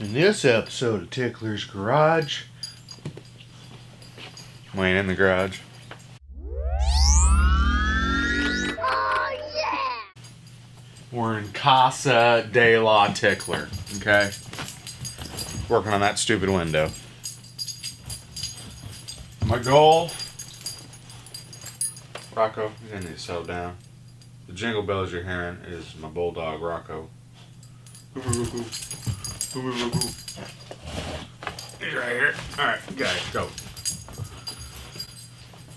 In this episode of Tickler's Garage, we ain't in the garage. Oh, yeah! We're in Casa de la Tickler, okay? Working on that stupid window. My goal... Rocco, you're gonna need to settle down. The jingle bells you're hearing is my bulldog, Rocco. He's right here. Alright, guys, go.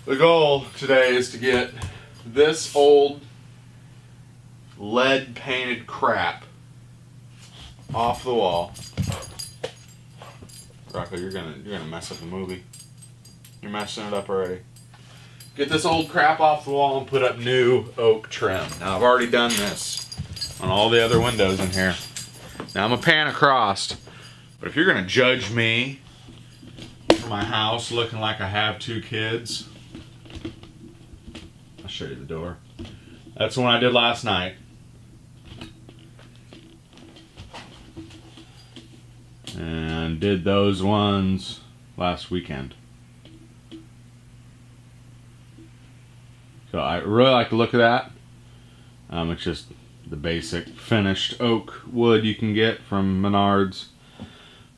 The goal today is to get this old lead painted crap off the wall. Rocco, you're gonna mess up the movie. You're messing it up already. Get this old crap off the wall and put up new oak trim. Now I've already done this on all the other windows in here. Now I'm a pan across, but if you're gonna judge me for my house looking like I have 2 kids, I'll show you the door. That's the one I did last night. And did those ones last weekend. So I really like the look of that. It's just the basic finished oak wood you can get from Menards.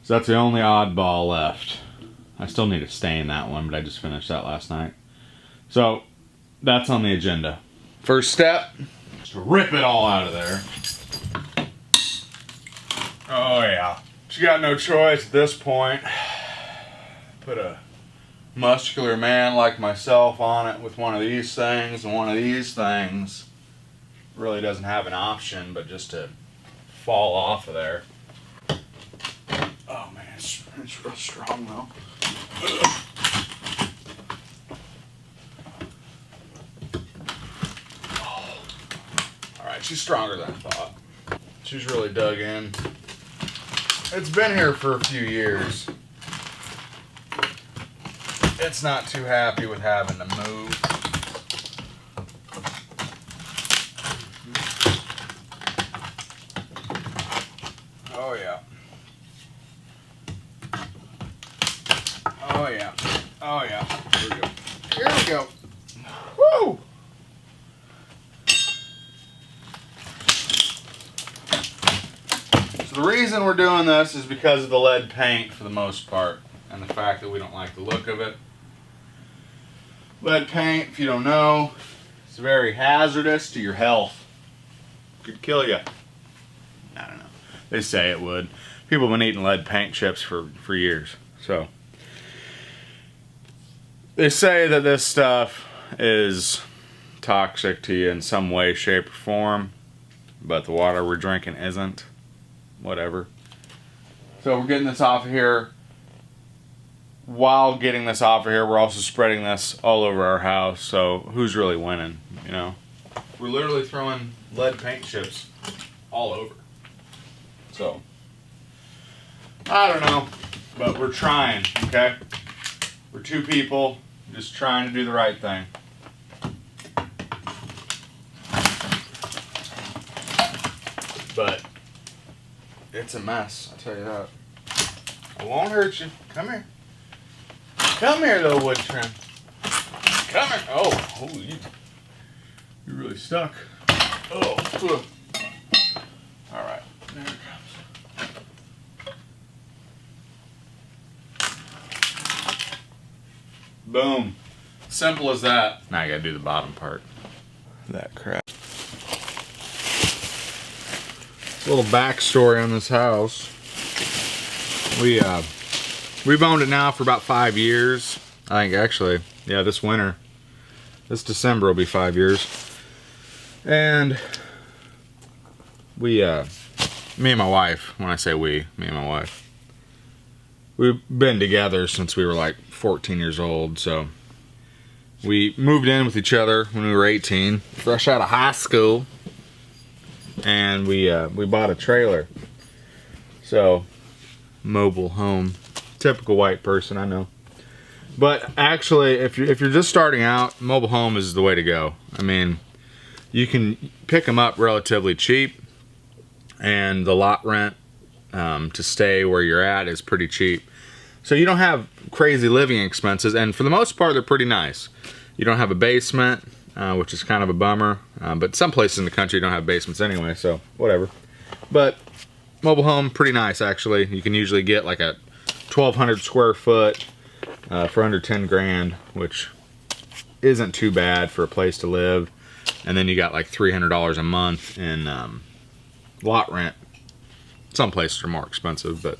So that's the only oddball left. I still need to stain that one, but I just finished that last night. So that's on the agenda. First step is to rip it all out of there. Oh yeah. But you got no choice at this point. Put a muscular man like myself on it with one of these things and one of these things. Really doesn't have an option but just to fall off of there. Oh man, it's real strong though. Oh. Alright, she's stronger than I thought. She's really dug in. It's been here for a few years. It's not too happy with having to move. Oh yeah. Oh yeah. Oh yeah. Here we go. Here we go. Woo! So the reason we're doing this is because of the lead paint for the most part, and the fact that we don't like the look of it. Lead paint, if you don't know, it's very hazardous to your health. Could kill you. I don't know. They say it would. People have been eating lead paint chips for years. So they say that this stuff is toxic to you in some way, shape, or form, but the water we're drinking isn't. Whatever. So we're getting this off of here. While getting this off of here, we're also spreading this all over our house. So who's really winning, you know? We're literally throwing lead paint chips all over. So, I don't know, but we're trying, okay? We're 2 people just trying to do the right thing. But it's a mess, I'll tell you that. It won't hurt you. Come here. Come here, little wood trim. Come here. Oh, you're really stuck. Oh, all right. There it comes. Boom. Simple as that. Now I gotta do the bottom part. That crap. A little backstory on this house. We've owned it now for about 5 years. I think actually, yeah, this winter. This December will be 5 years. And we, me and my wife, when I say we, me and my wife, we've been together since we were like 14 years old, so we moved in with each other when we were 18, fresh out of high school, and we bought a trailer. So, mobile home. Typical white person, I know. But actually, if you're just starting out, mobile home is the way to go. I mean, you can pick them up relatively cheap, and the lot rent to stay where you're at is pretty cheap. So you don't have crazy living expenses, and for the most part, they're pretty nice. You don't have a basement, which is kind of a bummer, but some places in the country don't have basements anyway, so whatever. But mobile home, pretty nice actually. You can usually get like a 1,200 square foot for under 10 grand, which isn't too bad for a place to live. And then you got like $300 a month in lot rent. Some places are more expensive, but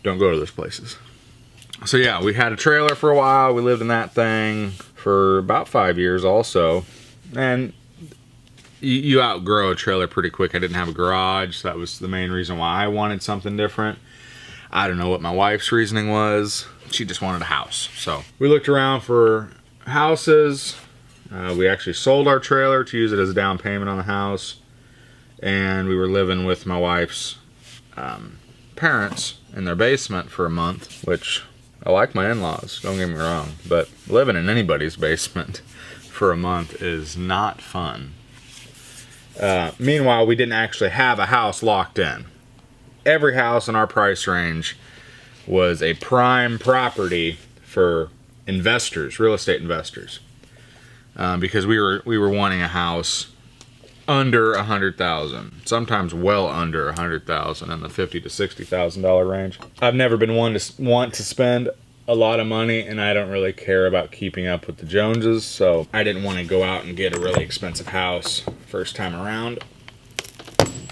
don't go to those places. So yeah, we had a trailer for a while. We lived in that thing for about 5 years also. And you outgrow a trailer pretty quick. I didn't have a garage, so that was the main reason why I wanted something different. I don't know what my wife's reasoning was. She just wanted a house. So we looked around for houses. We actually sold our trailer to use it as a down payment on the house. And we were living with my wife's parents in their basement for a month, which I like my in-laws, don't get me wrong, but living in anybody's basement for a month is not fun. Meanwhile, we didn't actually have a house locked in. Every house in our price range was a prime property for investors, real estate investors, because we were wanting a house under $100,000, sometimes well under $100,000, in the $50,000 to $60,000 range. I've never been one to want to spend a lot of money, and I don't really care about keeping up with the Joneses, so I didn't want to go out and get a really expensive house first time around.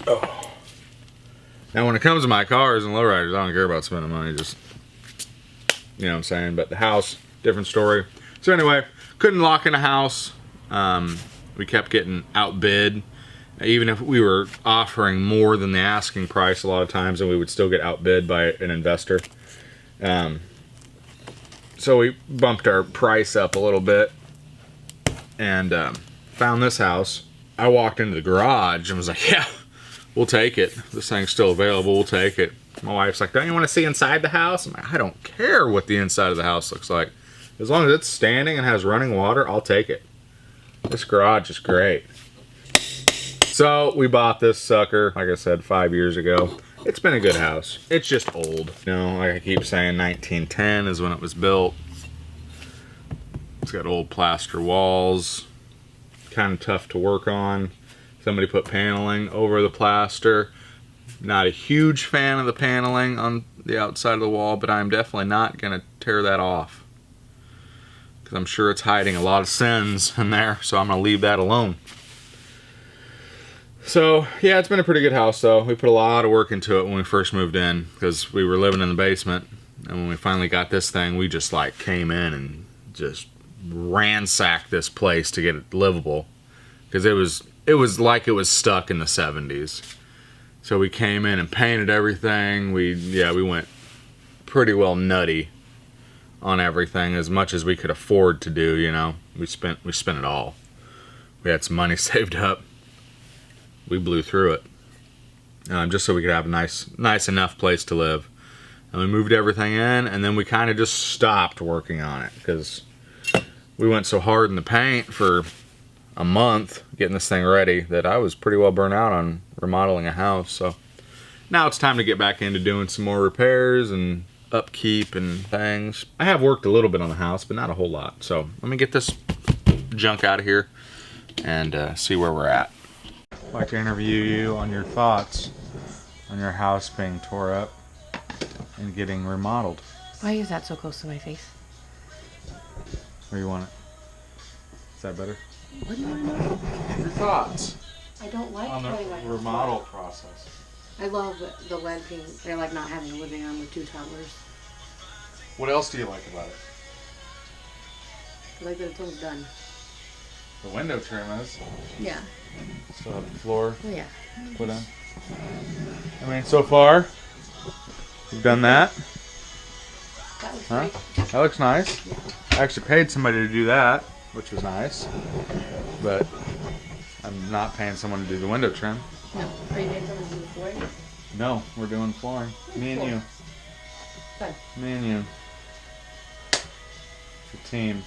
Oh. Now, when it comes to my cars and lowriders, I don't care about spending money, just, you know what I'm saying? But the house, different story. So anyway, couldn't lock in a house. We kept getting outbid. Even if we were offering more than the asking price a lot of times, and we would still get outbid by an investor. So we bumped our price up a little bit and found this house. I walked into the garage and was like, yeah, we'll take it. This thing's still available, we'll take it. My wife's like, don't you want to see inside the house? I'm like, I don't care what the inside of the house looks like. As long as it's standing and has running water, I'll take it. This garage is great. So we bought this sucker, like I said, 5 years ago. It's been a good house. It's just old. You know, like I keep saying, 1910 is when it was built. It's got old plaster walls. Kind of tough to work on. Somebody put paneling over the plaster. Not a huge fan of the paneling on the outside of the wall, but I'm definitely not going to tear that off. Because I'm sure it's hiding a lot of sins in there, so I'm going to leave that alone. So, yeah, it's been a pretty good house, though. We put a lot of work into it when we first moved in, because we were living in the basement. And when we finally got this thing, we just, like, came in and just ransacked this place to get it livable. Because it was like it was stuck in the 70s. So we came in and painted everything. We went pretty well nutty on everything, as much as we could afford to do, you know. We spent it all. We had some money saved up. We blew through it, just so we could have a nice enough place to live. And we moved everything in, and then we kind of just stopped working on it because we went so hard in the paint for a month getting this thing ready that I was pretty well burnt out on remodeling a house. So now it's time to get back into doing some more repairs and upkeep and things. I have worked a little bit on the house, but not a whole lot. So let me get this junk out of here and see where we're at. I'd like to interview you on your thoughts on your house being tore up and getting remodeled. Why is that so close to my face? Where you want it? Is that better? What? Your thoughts I don't like on the remodel process. I love the lead paint. I like not having a living room with two toddlers. What else do you like about it? I like that it's almost done. The window trim is. Yeah. Still have the floor Yeah. put in. I mean, so far, you've done that. That looks Huh? great. That looks nice. Yeah. I actually paid somebody to do that, which was nice. But I'm not paying someone to do the window trim. No. Are you paying someone to do the flooring? No, we're doing flooring. Me and you. Fun. Me and you. It's a team.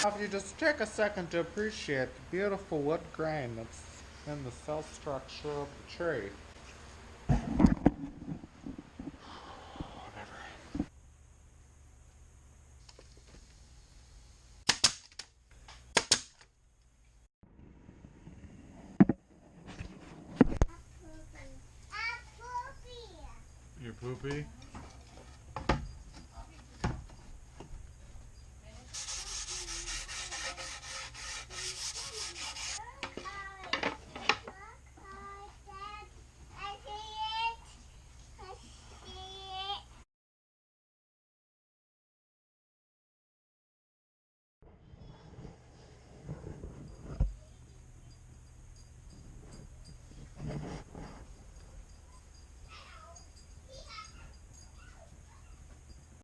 If you just take a second to appreciate the beautiful wood grain that's in the cell structure of the tree.